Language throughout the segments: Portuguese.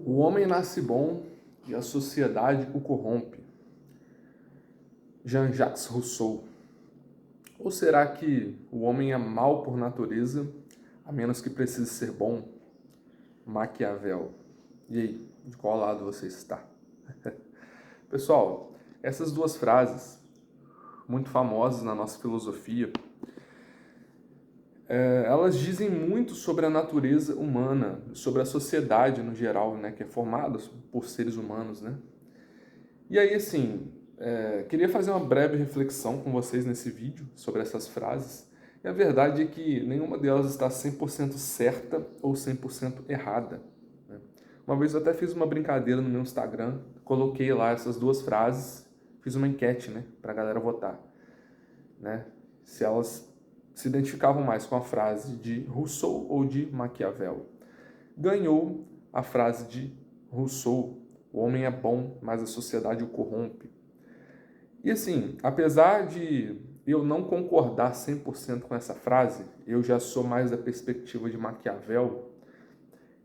O homem nasce bom e a sociedade o corrompe. Jean-Jacques Rousseau. Ou será que o homem é mau por natureza, a menos que precise ser bom? Maquiavel. E aí, de qual lado você está? Pessoal, essas duas frases, muito famosas na nossa filosofia, elas dizem muito sobre a natureza humana, sobre a sociedade no geral, né, que é formada por seres humanos, né? E aí, assim, queria fazer uma breve reflexão com vocês nesse vídeo sobre essas frases. E a verdade é que nenhuma delas está 100% certa ou 100% errada, né? Uma vez eu até fiz uma brincadeira no meu Instagram, coloquei lá essas duas frases, fiz uma enquete, né, para a galera votar, né, se elas se identificavam mais com a frase de Rousseau ou de Maquiavel. Ganhou a frase de Rousseau: o homem é bom, mas a sociedade o corrompe. E assim, apesar de eu não concordar 100% com essa frase, eu já sou mais da perspectiva de Maquiavel.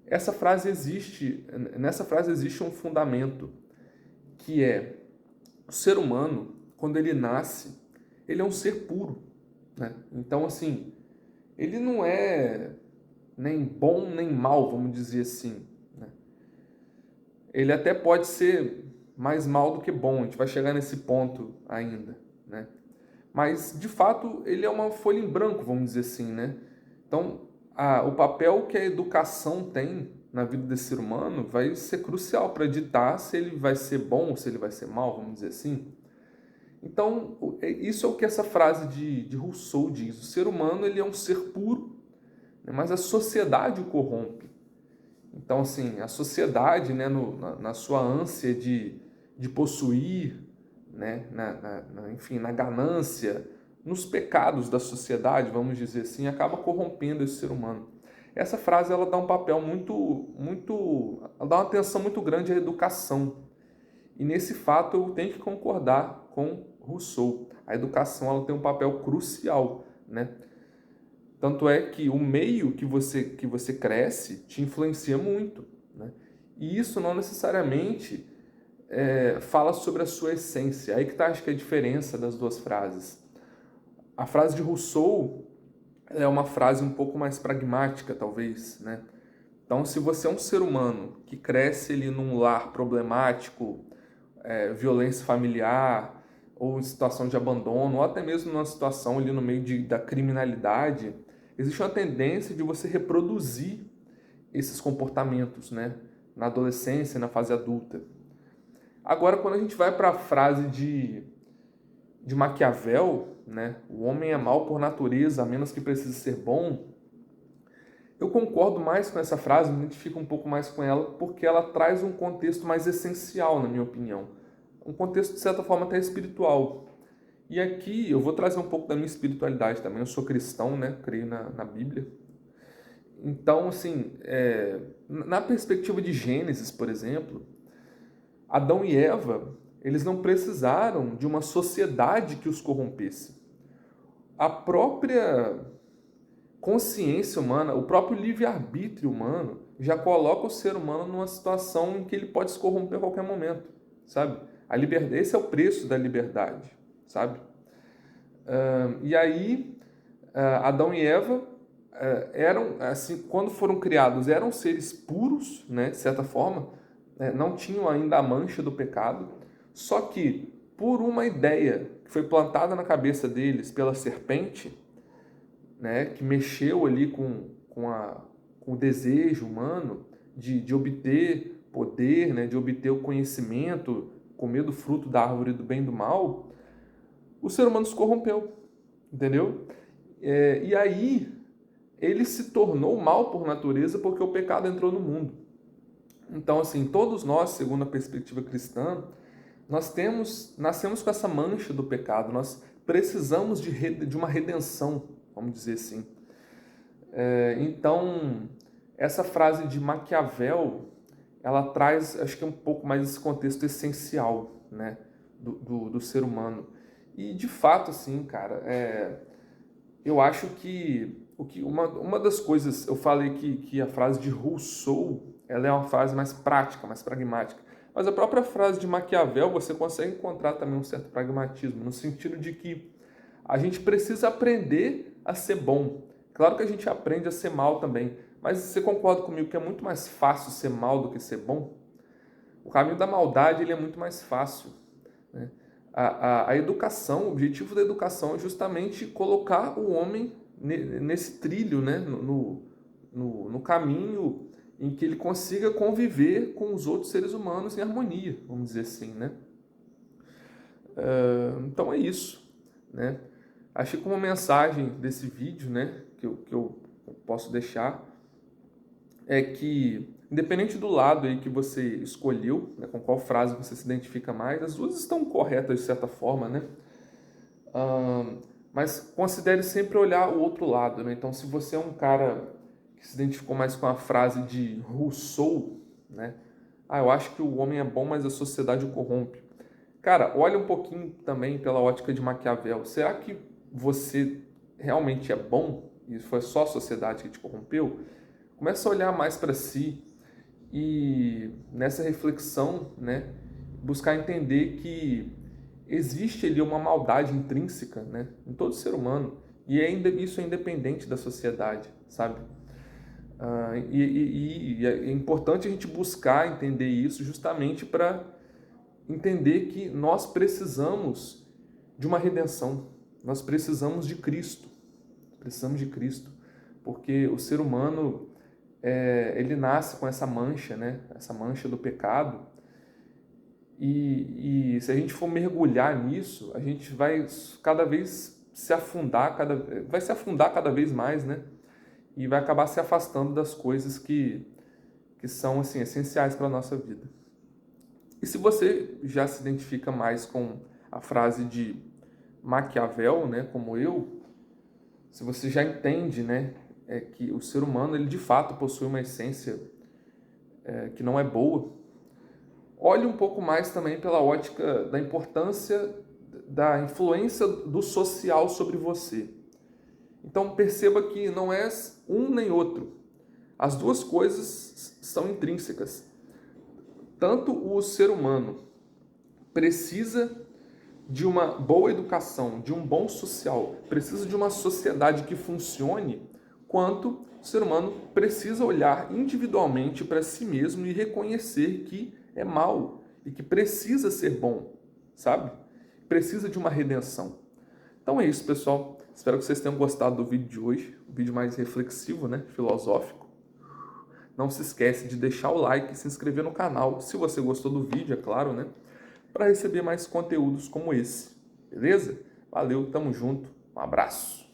Nessa frase existe um fundamento, que é: o ser humano, quando ele nasce, ele é um ser puro, né? Então, assim, ele não é nem bom nem mal, vamos dizer assim, né? Ele até pode ser mais mal do que bom, a gente vai chegar nesse ponto ainda, né? Mas, de fato, ele é uma folha em branco, vamos dizer assim, né? Então, o papel que a educação tem na vida desse ser humano vai ser crucial para ditar se ele vai ser bom ou se ele vai ser mal, vamos dizer assim. Então, isso é o que essa frase de Rousseau diz: o ser humano ele é um ser puro, né, mas a sociedade o corrompe. Então, assim, a sociedade, né, na sua ânsia de possuir, né, enfim, na ganância, nos pecados da sociedade, vamos dizer assim, acaba corrompendo esse ser humano. Essa frase ela dá um papel ela dá uma atenção muito grande à educação. E nesse fato eu tenho que concordar com Rousseau. A educação ela tem um papel crucial, né? Tanto é que o meio que você cresce te influencia muito, né? E isso não necessariamente fala sobre a sua essência. Aí que tá, acho que a diferença das duas frases. A frase de Rousseau é uma frase um pouco mais pragmática, talvez, né? Então, se você é um ser humano que cresce ali num lar problemático, violência familiar, ou em situação de abandono, ou até mesmo numa situação ali no meio da criminalidade, existe uma tendência de você reproduzir esses comportamentos, né, na adolescência, na fase adulta. Agora, quando a gente vai para a frase de Maquiavel, né, o homem é mau por natureza, a menos que precise ser bom, eu concordo mais com essa frase, me identifico um pouco mais com ela, porque ela traz um contexto mais essencial, na minha opinião. Um contexto, de certa forma, até espiritual. E aqui eu vou trazer um pouco da minha espiritualidade também. Eu sou cristão, né? Creio na Bíblia. Então, assim, na perspectiva de Gênesis, por exemplo, Adão e Eva, eles não precisaram de uma sociedade que os corrompesse. A própria consciência humana, o próprio livre-arbítrio humano, já coloca o ser humano numa situação em que ele pode se corromper a qualquer momento, sabe? A liberdade, esse é o preço da liberdade, sabe? E aí, Adão e Eva eram, assim, quando foram criados, eram seres puros, né, de certa forma, né, não tinham ainda a mancha do pecado, só que, por uma ideia que foi plantada na cabeça deles pela serpente, né, que mexeu ali com o desejo humano de obter poder, né, de obter o conhecimento, comer do fruto da árvore do bem e do mal, o ser humano se corrompeu, entendeu? E aí ele se tornou mal por natureza porque o pecado entrou no mundo. Então, assim, todos nós, segundo a perspectiva cristã, nascemos com essa mancha do pecado, nós precisamos de uma redenção, vamos dizer assim. Então, essa frase de Maquiavel, ela traz, acho que um pouco mais esse contexto essencial, né, do ser humano. E, de fato, assim, cara, eu acho que uma das coisas, eu falei que a frase de Rousseau, ela é uma frase mais prática, mais pragmática. Mas a própria frase de Maquiavel, você consegue encontrar também um certo pragmatismo, no sentido de que a gente precisa aprender a ser bom. Claro que a gente aprende a ser mal também, mas você concorda comigo que é muito mais fácil ser mal do que ser bom? O caminho da maldade ele é muito mais fácil, né? A educação, o objetivo da educação é justamente colocar o homem nesse trilho, né? No caminho em que ele consiga conviver com os outros seres humanos em harmonia, vamos dizer assim, né? Então é isso, né? Acho que uma mensagem desse vídeo, né, que eu posso deixar é que, independente do lado aí que você escolheu, né, com qual frase você se identifica mais, as duas estão corretas de certa forma, né? Mas considere sempre olhar o outro lado, né? Então, se você é um cara que se identificou mais com a frase de Rousseau, né? Eu acho que o homem é bom, mas a sociedade o corrompe. Cara, olha um pouquinho também pela ótica de Maquiavel. Será que você realmente é bom e foi só a sociedade que te corrompeu? Começa a olhar mais para si e nessa reflexão, né, buscar entender que existe ali uma maldade intrínseca, né, em todo ser humano e isso é independente da sociedade, sabe? E é importante a gente buscar entender isso justamente para entender que nós precisamos de uma redenção, nós precisamos de Cristo, porque o ser humano ele nasce com essa mancha, né? Essa mancha do pecado. E se a gente for mergulhar nisso, a gente vai cada vez se afundar, vai se afundar cada vez mais, né? E vai acabar se afastando das coisas que são assim essenciais para a nossa vida. E se você já se identifica mais com a frase de Maquiavel, né, como eu, se você já entende, né, que o ser humano ele de fato possui uma essência que não é boa, olhe um pouco mais também pela ótica da importância da influência do social sobre você. Então perceba que não é um nem outro. As duas coisas são intrínsecas. Tanto o ser humano precisa de uma boa educação, de um bom social, precisa de uma sociedade que funcione, quanto o ser humano precisa olhar individualmente para si mesmo e reconhecer que é mal e que precisa ser bom, sabe? Precisa de uma redenção. Então é isso, pessoal. Espero que vocês tenham gostado do vídeo de hoje, um vídeo mais reflexivo, né? Filosófico. Não se esquece de deixar o like e se inscrever no canal, se você gostou do vídeo, é claro, né? Para receber mais conteúdos como esse, beleza? Valeu, tamo junto, um abraço!